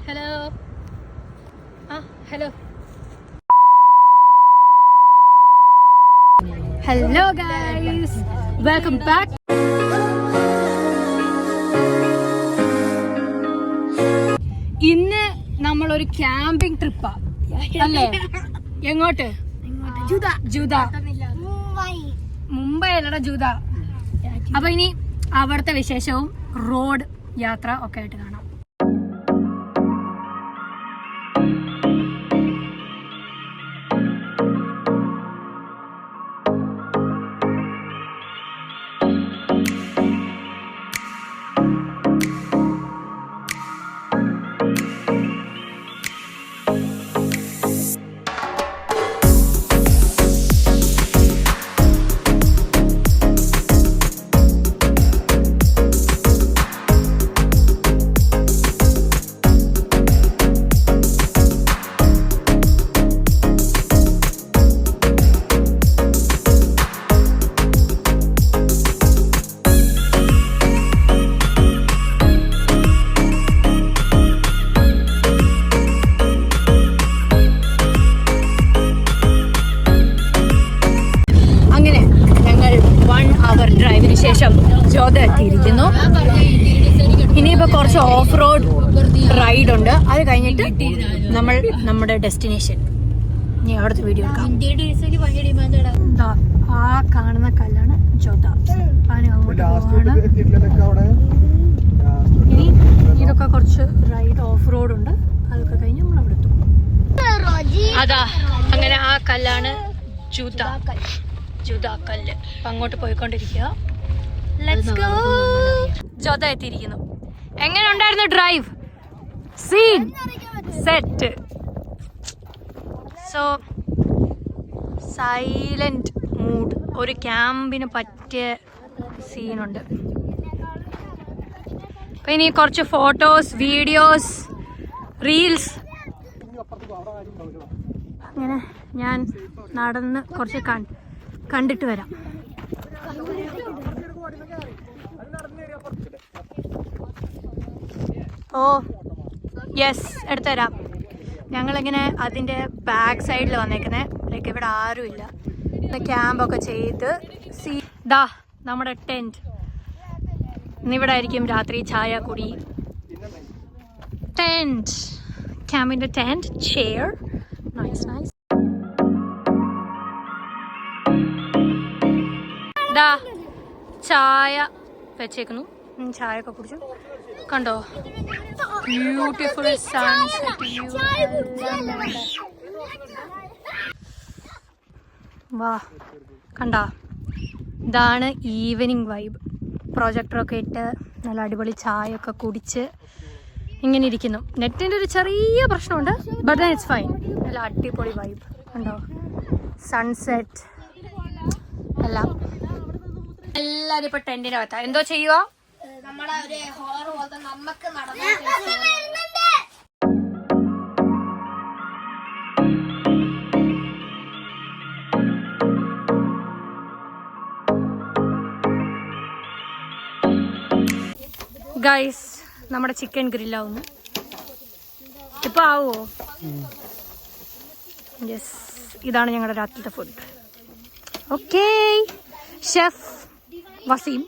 Hello hello hello guys, welcome back. ഇന്ന് നമ്മളൊരു camping ട്രിപ്പാ അല്ലേ? എങ്ങോട്ട്? ജൂത. മുംബൈ അല്ലടാ, ജൂത. അപ്പൊ ഇനി അവിടുത്തെ വിശേഷവും റോഡ് യാത്ര ഒക്കെ ആയിട്ട് കാണാം. ശേഷം ജോധ എത്തിയിരിക്കുന്നു. ഇനിയിപ്പോൾ കുറച്ച് ഓഫ് റോഡ് റൈഡ് ഉണ്ട്. അത് കഴിഞ്ഞിട്ട് നമ്മൾ നമ്മുടെ ഡെസ്റ്റിനേഷൻ. ഇനി അവിടുത്തെ വീഡിയോ എടുക്കാം. ആ കാണുന്ന കല്ലാണ് ജോധ. ഇനി ഇതൊക്കെ കുറച്ച് റൈഡ് ഓഫ് റോഡ് ഉണ്ട്. അതൊക്കെ കഴിഞ്ഞ് നമ്മൾ അവിടെ എത്തും. അതാ അങ്ങനെ ആ കല്ലാണ് ജൂത കല്ല്. അപ്പൊ അങ്ങോട്ട് പോയിക്കൊണ്ടിരിക്കുക. Let's go. ജോധ എത്തിയിരിക്കുന്നു. എങ്ങനെ ഉണ്ടായിരുന്നു drive? Scene set. So silent mood. ഒരു ക്യാമ്പിന് പറ്റിയ സീനുണ്ട്. അപ്പൊ ഇനി കുറച്ച് ഫോട്ടോസ്, വീഡിയോസ്, റീൽസ്. അങ്ങനെ ഞാൻ നടന്ന് കുറച്ച് കണ്ടിട്ട് വരാം. ഓ യെസ്, എടുത്തുതരാം. ഞങ്ങളിങ്ങനെ അതിൻ്റെ ബാക്ക് സൈഡിൽ വന്നേക്കുന്നത്. ലൈക്ക് ഇവിടെ ആരുമില്ല. ക്യാമ്പൊക്കെ ചെയ്ത് ദാ നമ്മുടെ ടെൻറ്റ്. ഇന്നിവിടെ ആയിരിക്കും രാത്രി ചായ കുടി. ടെൻറ്റ്, ക്യാമ്പിൻ്റെ ടെൻറ്റ്, ചെയർ. Nice nice. ദാ ചായ വെച്ചേക്കുന്നു. ചായ ഒക്കെ കുടിച്ചു. കണ്ടോ ബ്യൂട്ടിഫുൾ സൺസെറ്റ് വ്യൂ. വാ, കണ്ടോ? ഇതാണ് ഈവനിങ് വൈബ്. പ്രൊജക്ടറൊക്കെ ഇട്ട് നല്ല അടിപൊളി ചായ ഒക്കെ കുടിച്ച് ഇങ്ങനെ ഇരിക്കുന്നു. നെറ്റിൻ്റെ ഒരു ചെറിയ പ്രശ്നമുണ്ട്, ബട്ട് ദെൻ ഇറ്റ്സ് ഫൈൻ. നല്ല അടിപൊളി വൈബ്. കണ്ടോ സൺസെറ്റ് എല്ലാം. എല്ലാവരും ഇപ്പൊ ടെന്റിന്റെ അകത്താ. എന്തോ ചെയ്യുക? ഗൈസ്, നമ്മുടെ ചിക്കൻ ഗ്രില്ലാവുന്നു. ഇപ്പൊ ആവുമോ? യെസ്, ഇതാണ് ഞങ്ങളുടെ രാത്രിത്തെ ഫുഡ്. Okay, chef Waseem.